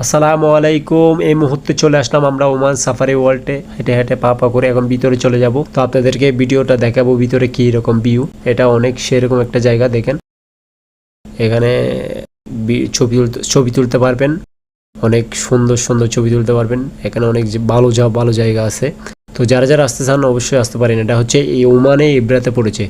আসসালামু আলাইকুম। এই মুহূর্তে চলে আসলাম আমরা ওমান সাফারি ওয়ার্ল্ডে। হেঁটে হেঁটে পা পা করে এখন ভিতরে চলে যাব। তো আপনাদেরকে ভিডিওটা দেখাবো ভিতরে কি রকম ভিউ। এটা অনেক সেরকম একটা জায়গা। দেখেন এখানে ছবি তুলতে পারবেন, অনেক সুন্দর সুন্দর ছবি তুলতে পারবেন। এখানে অনেক ভালো জায়গা আছে। তো যারা যারা আসতে চান অবশ্যই আসতে পারেন। এটা হচ্ছে এই ওমানে ইব্রাতে পড়েছে।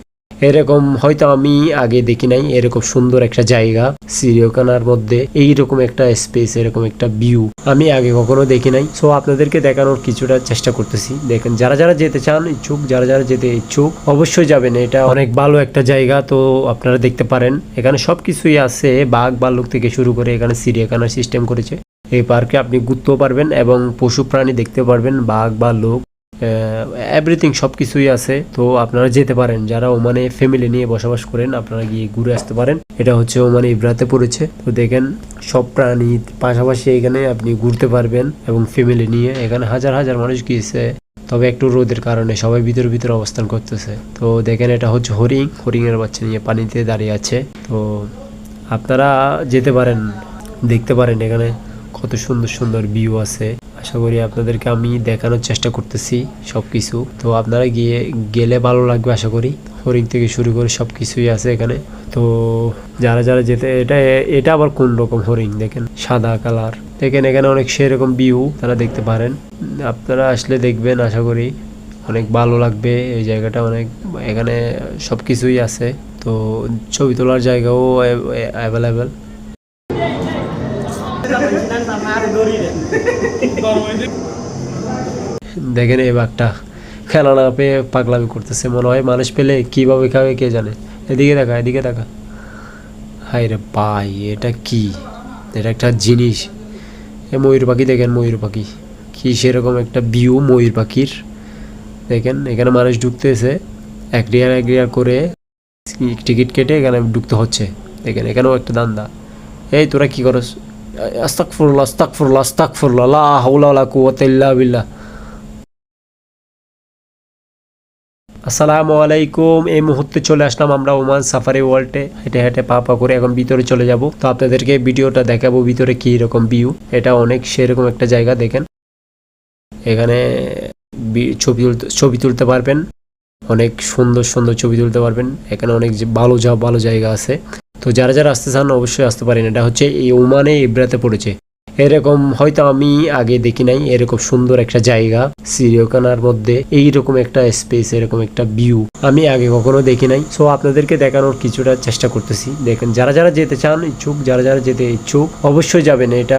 এরকম হয়তো আমি আগে দেখি নাই, এরকম সুন্দর একটা জায়গা সিরিয়াখানার মধ্যে এইরকম একটা স্পেস, এরকম একটা ভিউ আমি আগে কখনো দেখি নাই। সো আপনাদেরকে দেখানোর কিছুটা চেষ্টা করতেছি। দেখেন যারা যারা যেতে চান ইচ্ছুক, যারা যারা যেতে ইচ্ছুক অবশ্যই যাবেন। এটা অনেক ভালো একটা জায়গা। তো আপনারা দেখতে পারেন এখানে সবকিছুই আছে, বাঘ ভাল্লুক থেকে শুরু করে এখানে সিরিয়াখানার সিস্টেম করেছে। এই পার্কে আপনি ঘুরতেও পারবেন এবং পশু প্রাণী দেখতে পারবেন, বাঘ ভাল্লুক এভরিথিং সব কিছুই আছে। তো আপনারা যেতে পারেন, যারা ওমানে ফ্যামিলি নিয়ে বসবাস করেন আপনারা গিয়ে ঘুরে আসতে পারেন। এটা হচ্ছে ওমানে ইব্রাতে পড়েছে। তো দেখেন সব প্রাণীর পাশাপাশি এখানে আপনি ঘুরতে পারবেন এবং ফ্যামিলি নিয়ে। এখানে হাজার হাজার মানুষ গিয়েছে, তবে একটু রোদের কারণে সবাই ভিতরে অবস্থান করতেছে। তো দেখেন এটা হচ্ছে হরিং এর বাচ্চা নিয়ে পানিতে দাঁড়িয়ে আছে। তো আপনারা যেতে পারেন, দেখতে পারেন এখানে কত সুন্দর সুন্দর ভিউ আছে। আশা করি আপনাদেরকে আমি দেখানোর চেষ্টা করতেছি সবকিছু। তো আপনারা গেলে ভালো লাগবে আশা করি। হরিণ থেকে শুরু করে সবকিছুই আছে এখানে। তো যারা যারা যেতে, এটা আবার কোন রকম হরিণ দেখেন, সাদা কালার। দেখেন এখানে অনেক সেরকম ভিউ তারা দেখতে পারেন। আপনারা আসলে দেখবেন, আশা করি অনেক ভালো লাগবে এই জায়গাটা। অনেক এখানে সবকিছুই আছে। তো ছবি তোলার জায়গাও অ্যাভেলেবেল। দেখেন এই বাঘটা খেলা না পেয়ে পাগলামি করতেছে, মনে হয় মানুষ পেলে কিভাবে খাবে কে জানে। এদিকে দেখা। হাই রে ভাই, এটা কি? এটা একটা জিনিস। ময়ূর পাখি দেখেন, ময়ূর পাখি কি সেরকম একটা ভিউ ময়ূর পাখির। দেখেন এখানে মানুষ ঢুকতেছে এক রিয়ার করে টিকিট কেটে এখানে ঢুকতে হচ্ছে। দেখেন এখানেও একটা দান্দা। এই তোরা কি করস? আস্তাগফিরুল্লাহ লা হাওলা ওয়ালা কুওয়াতা ইল্লা বিল্লাহ। আসসালামু আলাইকুম। এই মুহূর্তে চলে আসলাম আমরা ওমান সাফারি ওয়ার্ল্ডে। হেঁটে হেঁটে পা পা করে এখন ভিতরে চলে যাব। তো আপনাদেরকে ভিডিওটা দেখাবো ভিতরে কি রকম ভিউ। এটা অনেক সেরকম একটা জায়গা। দেখেন এখানে ছবি তুলতে পারবেন, অনেক সুন্দর সুন্দর ছবি তুলতে পারবেন। এখানে অনেক ভালো জায়গা আছে। তো যারা যারা আসতে চান অবশ্যই আসতে পারেন। এটা হচ্ছে এই ওমানে ইব্রাতে পড়েছে। এরকম হয়তো আমি আগে দেখি নাই, এরকম সুন্দর একটা জায়গা সিরিয়াখানার মধ্যে এইরকম একটা স্পেস, এরকম একটা ভিউ আমি আগে কখনো দেখি নাই। সো আপনাদেরকে দেখানোর কিছুটা চেষ্টা করতেছি। দেখেন যারা যারা যেতে চান ইচ্ছুক, যারা যারা যেতে ইচ্ছুক অবশ্যই যাবেন। এটা